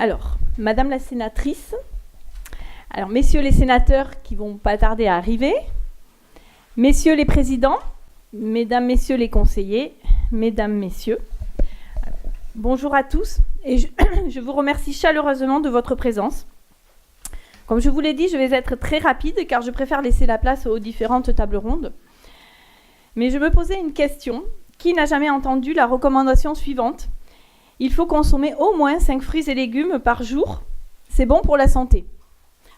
Alors, Madame la sénatrice, alors messieurs les sénateurs qui vont pas tarder à arriver, messieurs les présidents, mesdames, messieurs les conseillers, mesdames, messieurs, bonjour à tous et je vous remercie chaleureusement de votre présence. Comme je vous l'ai dit, je vais être très rapide car je préfère laisser la place aux différentes tables rondes. Mais je me posais une question. Qui n'a jamais entendu la recommandation suivante ? Il faut consommer au moins 5 fruits et légumes par jour. C'est bon pour la santé.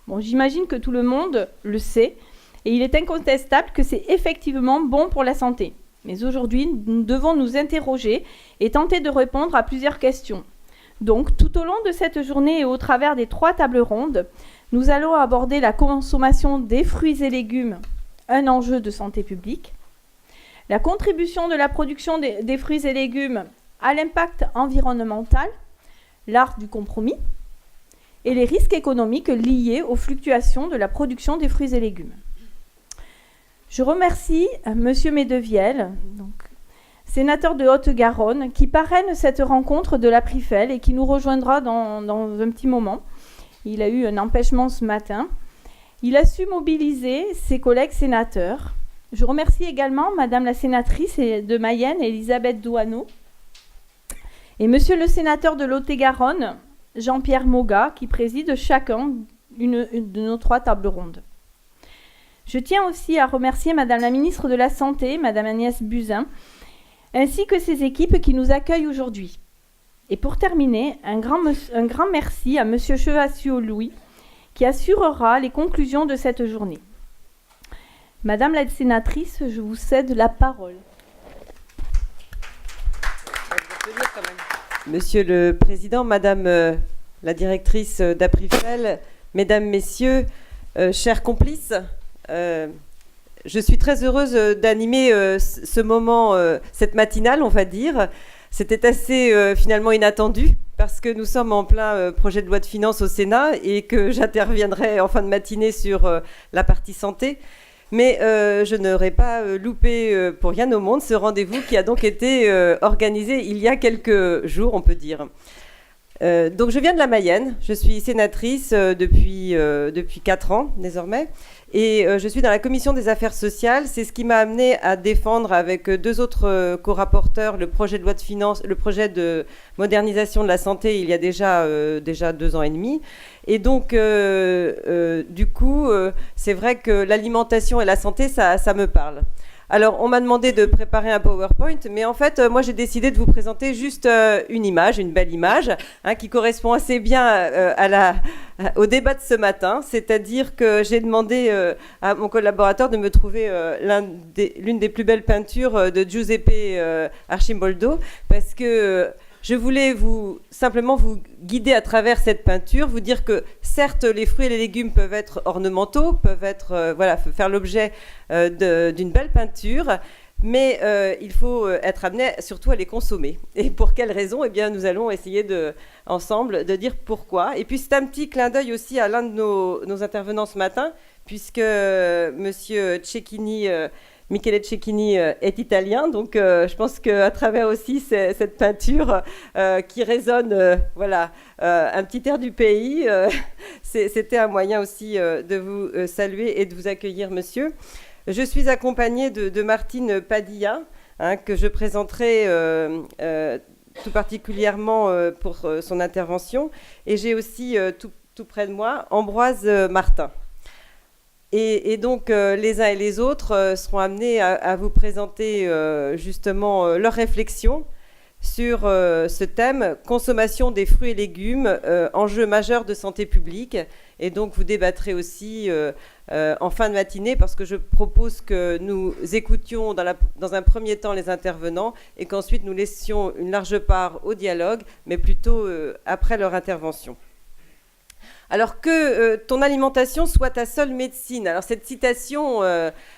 Bon, j'imagine que tout le monde le sait et il est incontestable que c'est effectivement bon pour la santé. Mais aujourd'hui, nous devons nous interroger et tenter de répondre à plusieurs questions. Donc, tout au long de cette journée et au travers des 3 tables rondes, nous allons aborder la consommation des fruits et légumes, un enjeu de santé publique, la contribution de la production des fruits et légumes à l'impact environnemental, l'art du compromis, et les risques économiques liés aux fluctuations de la production des fruits et légumes. Je remercie M. Medevielle, sénateur de Haute-Garonne, qui parraine cette rencontre de la Prifel et qui nous rejoindra dans un petit moment. Il a eu un empêchement ce matin. Il a su mobiliser ses collègues sénateurs. Je remercie également Madame la sénatrice de Mayenne, Elisabeth Douaneau, et Monsieur le sénateur de Lot-et-Garonne, Jean-Pierre Moga, qui préside chacun de nos 3 tables rondes. Je tiens aussi à remercier Madame la ministre de la Santé, Madame Agnès Buzyn, ainsi que ses équipes qui nous accueillent aujourd'hui. Et pour terminer, un grand merci à Monsieur Chevassiot-Louis, qui assurera les conclusions de cette journée. Madame la sénatrice, je vous cède la parole. Monsieur le Président, Madame la directrice d'Aprifel, Mesdames, Messieurs, chers complices, je suis très heureuse d'animer ce moment, cette matinale, on va dire. C'était assez finalement inattendu parce que nous sommes en plein projet de loi de finances au Sénat et que j'interviendrai en fin de matinée sur la partie santé. Mais je n'aurais pas loupé pour rien au monde ce rendez-vous qui a donc été organisé il y a quelques jours, on peut dire. Donc je viens de la Mayenne, je suis sénatrice depuis 4 ans désormais. Et je suis dans la commission des affaires sociales. C'est ce qui m'a amenée à défendre avec 2 autres co-rapporteurs le projet de loi de finances, le projet de modernisation de la santé il y a déjà 2 ans et demi. Et donc, du coup, c'est vrai que l'alimentation et la santé, ça me parle. Alors, on m'a demandé de préparer un PowerPoint, mais en fait, moi, j'ai décidé de vous présenter juste une image, une belle image, qui correspond assez bien au débat de ce matin. C'est-à-dire que j'ai demandé à mon collaborateur de me trouver l'une des plus belles peintures de Giuseppe Arcimboldo, parce que je voulais simplement vous guider à travers cette peinture, vous dire que certes les fruits et les légumes peuvent être ornementaux, peuvent être faire l'objet d'une belle peinture, mais il faut être amené surtout à les consommer. Et pour quelles raisons ? Eh bien, nous allons essayer ensemble de dire pourquoi. Et puis c'est un petit clin d'œil aussi à l'un de nos intervenants ce matin, puisque Monsieur Cecchini, Michele Cecchini est italien, donc je pense qu'à travers aussi cette peinture qui résonne, un petit air du pays, c'était un moyen aussi de vous saluer et de vous accueillir, monsieur. Je suis accompagnée de Martine Padilla, que je présenterai tout particulièrement pour son intervention, et j'ai aussi tout près de moi Ambroise Martin. Et donc, les uns et les autres seront amenés à vous présenter justement leurs réflexions sur ce thème, consommation des fruits et légumes, enjeu majeur de santé publique. Et donc, vous débattrez aussi en fin de matinée, parce que je propose que nous écoutions dans un premier temps les intervenants et qu'ensuite nous laissions une large part au dialogue, mais plutôt après leur intervention. Alors que ton alimentation soit ta seule médecine. Alors cette citation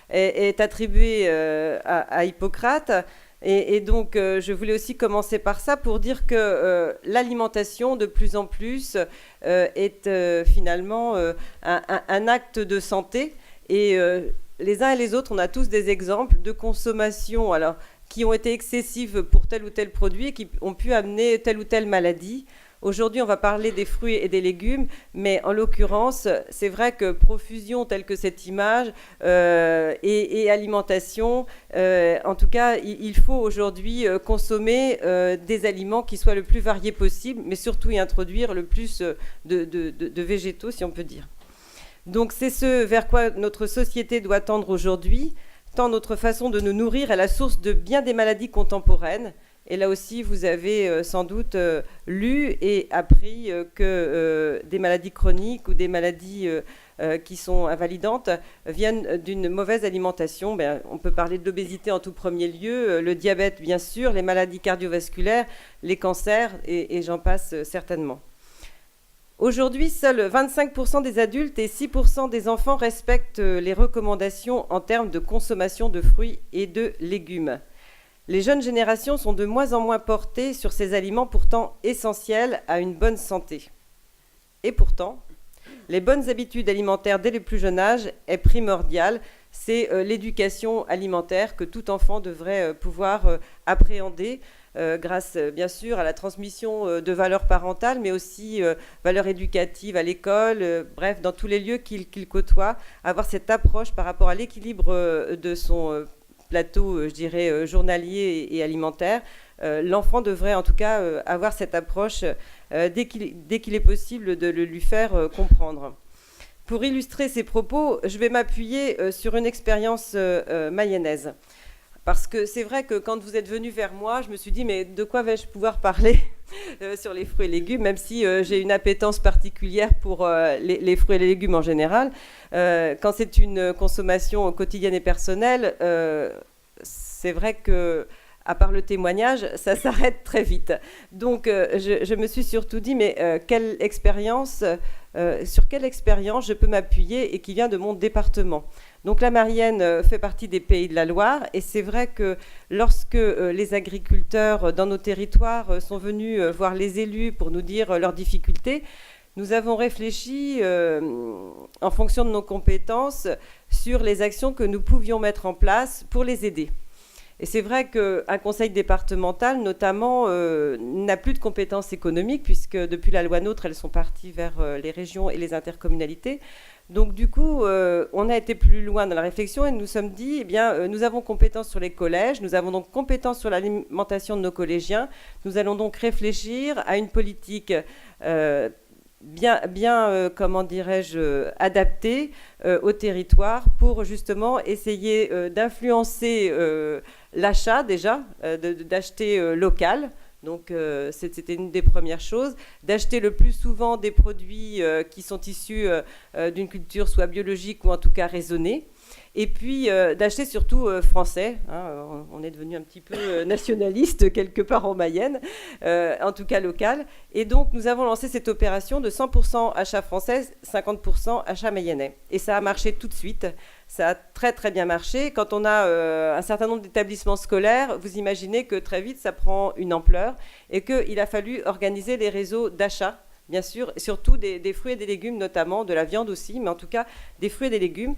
est attribuée à Hippocrate. Et donc, je voulais aussi commencer par ça pour dire que l'alimentation, de plus en plus, est finalement un acte de santé. Et les uns et les autres, on a tous des exemples de consommation qui ont été excessives pour tel ou tel produit et qui ont pu amener telle ou telle maladie. Aujourd'hui, on va parler des fruits et des légumes, mais en l'occurrence, c'est vrai que profusion telle que cette image et alimentation, en tout cas, il faut aujourd'hui consommer des aliments qui soient le plus variés possible, mais surtout y introduire le plus de végétaux, si on peut dire. Donc c'est ce vers quoi notre société doit tendre aujourd'hui, tant notre façon de nous nourrir est la source de bien des maladies contemporaines. Et là aussi, vous avez sans doute lu et appris que des maladies chroniques ou des maladies qui sont invalidantes viennent d'une mauvaise alimentation. On peut parler de l'obésité en tout premier lieu, le diabète bien sûr, les maladies cardiovasculaires, les cancers et j'en passe certainement. Aujourd'hui, seuls 25% des adultes et 6% des enfants respectent les recommandations en termes de consommation de fruits et de légumes. Les jeunes générations sont de moins en moins portées sur ces aliments pourtant essentiels à une bonne santé. Et pourtant, les bonnes habitudes alimentaires dès le plus jeune âge est primordiale. C'est l'éducation alimentaire que tout enfant devrait pouvoir appréhender grâce bien sûr à la transmission de valeurs parentales, mais aussi valeurs éducatives à l'école, bref, dans tous les lieux qu'il côtoie, avoir cette approche par rapport à l'équilibre de son plateau, je dirais, journalier et alimentaire. L'enfant devrait en tout cas avoir cette approche dès qu'il est possible de le lui faire comprendre. Pour illustrer ces propos, je vais m'appuyer sur une expérience mayonnaise. Parce que c'est vrai que quand vous êtes venu vers moi, je me suis dit, mais de quoi vais-je pouvoir parler sur les fruits et légumes, même si j'ai une appétence particulière pour les fruits et les légumes en général. Quand c'est une consommation quotidienne et personnelle, c'est vrai que, à part le témoignage, ça s'arrête très vite. Donc, je me suis surtout dit, mais sur quelle expérience je peux m'appuyer et qui vient de mon département. Donc la Mayenne fait partie des Pays de la Loire et c'est vrai que lorsque les agriculteurs dans nos territoires sont venus voir les élus pour nous dire leurs difficultés, nous avons réfléchi en fonction de nos compétences sur les actions que nous pouvions mettre en place pour les aider. Et c'est vrai qu'un conseil départemental, notamment, n'a plus de compétences économiques, puisque depuis la loi NOTRe, elles sont parties vers les régions et les intercommunalités. Donc du coup, on a été plus loin dans la réflexion et nous nous sommes dit, eh bien, nous avons compétence sur les collèges, nous avons donc compétence sur l'alimentation de nos collégiens. Nous allons donc réfléchir à une politique comment dirais-je, adaptée au territoire pour justement essayer d'influencer l'achat déjà, d'acheter local. Donc c'était une des premières choses, d'acheter le plus souvent des produits qui sont issus d'une culture soit biologique ou en tout cas raisonnée. Et puis d'acheter surtout français. Hein, on est devenu un petit peu nationaliste quelque part en Mayenne, en tout cas local. Et donc nous avons lancé cette opération de 100% achat français, 50% achat mayennais. Et ça a marché tout de suite. Ça a très très bien marché. Quand on a un certain nombre d'établissements scolaires, vous imaginez que très vite ça prend une ampleur et qu'il a fallu organiser les réseaux d'achat, bien sûr, surtout des fruits et des légumes notamment, de la viande aussi, mais en tout cas des fruits et des légumes.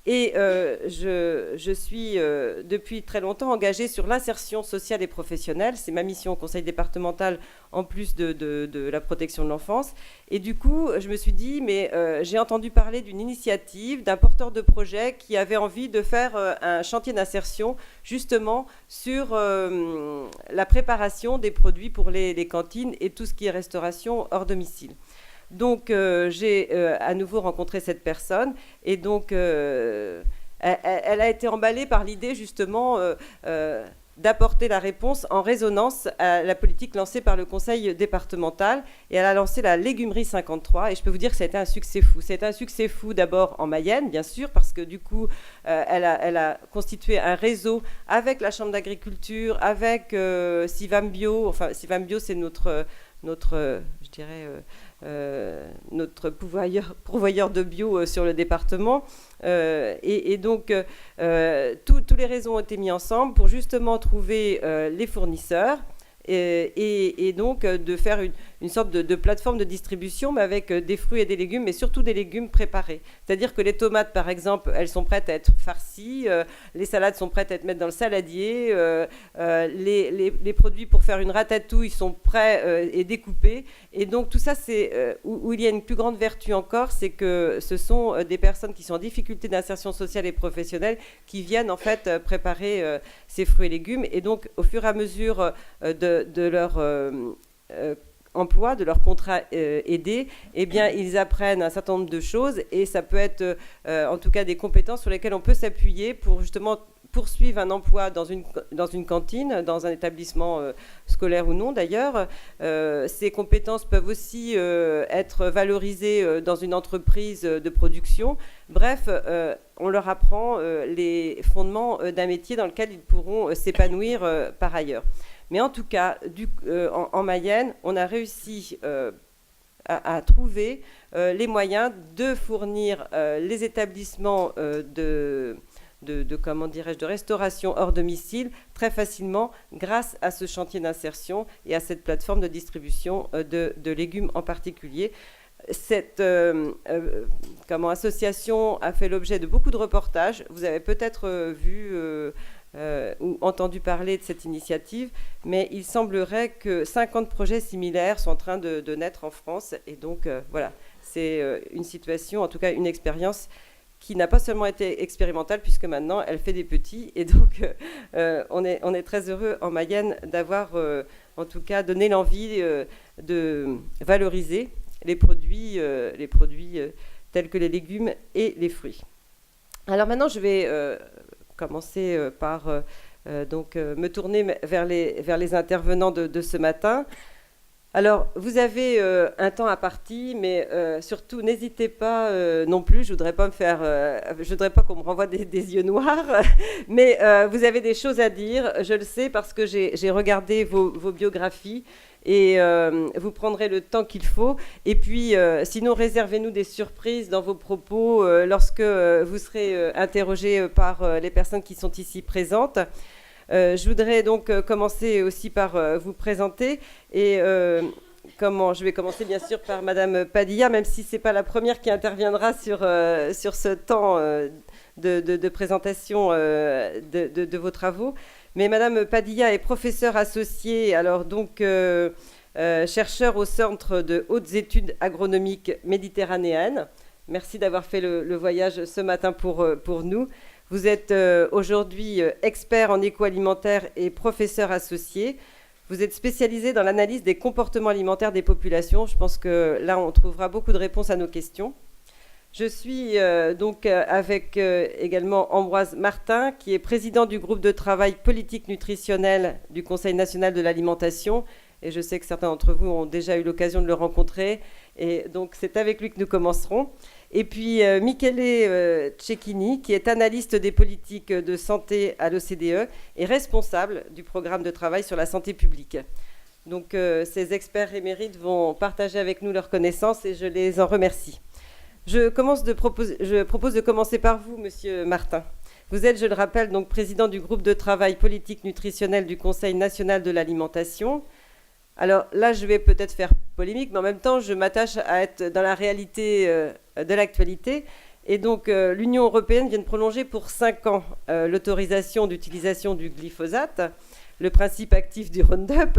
Et je suis depuis très longtemps engagée sur l'insertion sociale et professionnelle. C'est ma mission au conseil départemental en plus de la protection de l'enfance. Et du coup, je me suis dit, mais j'ai entendu parler d'une initiative, d'un porteur de projet qui avait envie de faire un chantier d'insertion justement sur la préparation des produits pour les cantines et tout ce qui est restauration hors domicile. Donc j'ai à nouveau rencontré cette personne et donc elle a été emballée par l'idée justement d'apporter la réponse en résonance à la politique lancée par le conseil départemental et elle a lancé la légumerie 53 et je peux vous dire que ça a été un succès fou. C'était un succès fou d'abord en Mayenne bien sûr parce que du coup elle a constitué un réseau avec la chambre d'agriculture, avec Sivam Bio, enfin Sivam Bio c'est notre je dirais notre pourvoyeur de bio sur le département et donc tous les réseaux ont été mis ensemble pour justement trouver les fournisseurs et donc de faire une sorte de plateforme de distribution, mais avec des fruits et des légumes, mais surtout des légumes préparés. C'est-à-dire que les tomates, par exemple, elles sont prêtes à être farcies, les salades sont prêtes à être mises dans le saladier, les produits pour faire une ratatouille sont prêts et découpés. Et donc tout ça, c'est où il y a une plus grande vertu encore, c'est que ce sont des personnes qui sont en difficulté d'insertion sociale et professionnelle qui viennent en fait préparer ces fruits et légumes. Et donc au fur et à mesure de leur emploi, de leur contrat aidé, eh bien, ils apprennent un certain nombre de choses et ça peut être en tout cas des compétences sur lesquelles on peut s'appuyer pour justement poursuivre un emploi dans une cantine, dans un établissement scolaire ou non d'ailleurs. Ces compétences peuvent aussi être valorisées dans une entreprise de production. Bref, on leur apprend les fondements d'un métier dans lequel ils pourront s'épanouir par ailleurs. Mais en tout cas, en Mayenne, on a réussi à trouver les moyens de fournir les établissements comment dirais-je, de restauration hors domicile très facilement grâce à ce chantier d'insertion et à cette plateforme de distribution de légumes en particulier. Cette association a fait l'objet de beaucoup de reportages. Vous avez peut-être vu ou entendu parler de cette initiative, mais il semblerait que 50 projets similaires sont en train de naître en France. Et donc, voilà, c'est une situation, en tout cas une expérience qui n'a pas seulement été expérimentale, puisque maintenant, elle fait des petits. Et donc, on est très heureux en Mayenne d'avoir, en tout cas, donné l'envie de valoriser les produits tels que les légumes et les fruits. Alors maintenant, je vais commencer par me tourner vers les intervenants de ce matin. Alors, vous avez un temps imparti, mais surtout, n'hésitez pas non plus. Je voudrais pas qu'on me renvoie des yeux noirs, mais vous avez des choses à dire. Je le sais parce que j'ai regardé vos biographies et vous prendrez le temps qu'il faut. Et puis, sinon, réservez-nous des surprises dans vos propos lorsque vous serez interrogés par les personnes qui sont ici présentes. Je voudrais donc commencer aussi par vous présenter et je vais commencer bien sûr par Madame Padilla, même si ce n'est pas la première qui interviendra sur ce temps de présentation de vos travaux. Mais Madame Padilla est professeure associée, alors donc chercheur au Centre de hautes études agronomiques méditerranéennes. Merci d'avoir fait le voyage ce matin pour nous. Vous êtes aujourd'hui expert en éco-alimentaire et professeur associé. Vous êtes spécialisé dans l'analyse des comportements alimentaires des populations. Je pense que là, on trouvera beaucoup de réponses à nos questions. Je suis donc avec également Ambroise Martin, qui est président du groupe de travail politique nutritionnelle du Conseil national de l'alimentation. Et je sais que certains d'entre vous ont déjà eu l'occasion de le rencontrer. Et donc, c'est avec lui que nous commencerons. Et puis, Michele Cecchini, qui est analyste des politiques de santé à l'OCDE et responsable du programme de travail sur la santé publique. Donc, ces experts émérites vont partager avec nous leurs connaissances et je les en remercie. Je propose de commencer par vous, Monsieur Martin. Vous êtes, je le rappelle, donc président du groupe de travail politique nutritionnel du Conseil national de l'alimentation. Alors là, je vais peut-être faire polémique, mais en même temps, je m'attache à être dans la réalité de l'actualité. Et donc, l'Union européenne vient de prolonger pour 5 ans l'autorisation d'utilisation du glyphosate, le principe actif du Roundup,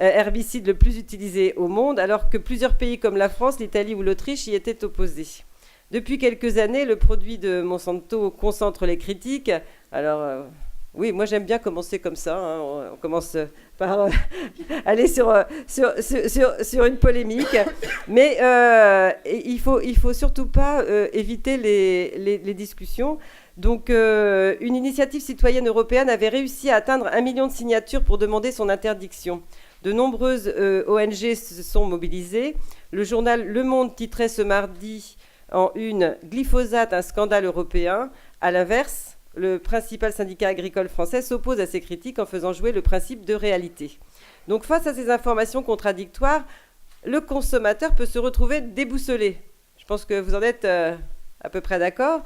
herbicide le plus utilisé au monde, alors que plusieurs pays comme la France, l'Italie ou l'Autriche y étaient opposés. Depuis quelques années, le produit de Monsanto concentre les critiques. Alors... oui, moi j'aime bien commencer comme ça. Hein. On commence par aller sur une polémique. Mais il faut surtout pas éviter les discussions. Donc, une initiative citoyenne européenne avait réussi à atteindre 1 million de signatures pour demander son interdiction. De nombreuses ONG se sont mobilisées. Le journal Le Monde titrait ce mardi en une « Glyphosate, un scandale européen ». À l'inverse, le principal syndicat agricole français s'oppose à ces critiques en faisant jouer le principe de réalité. Donc face à ces informations contradictoires, le consommateur peut se retrouver déboussolé. Je pense que vous en êtes à peu près d'accord.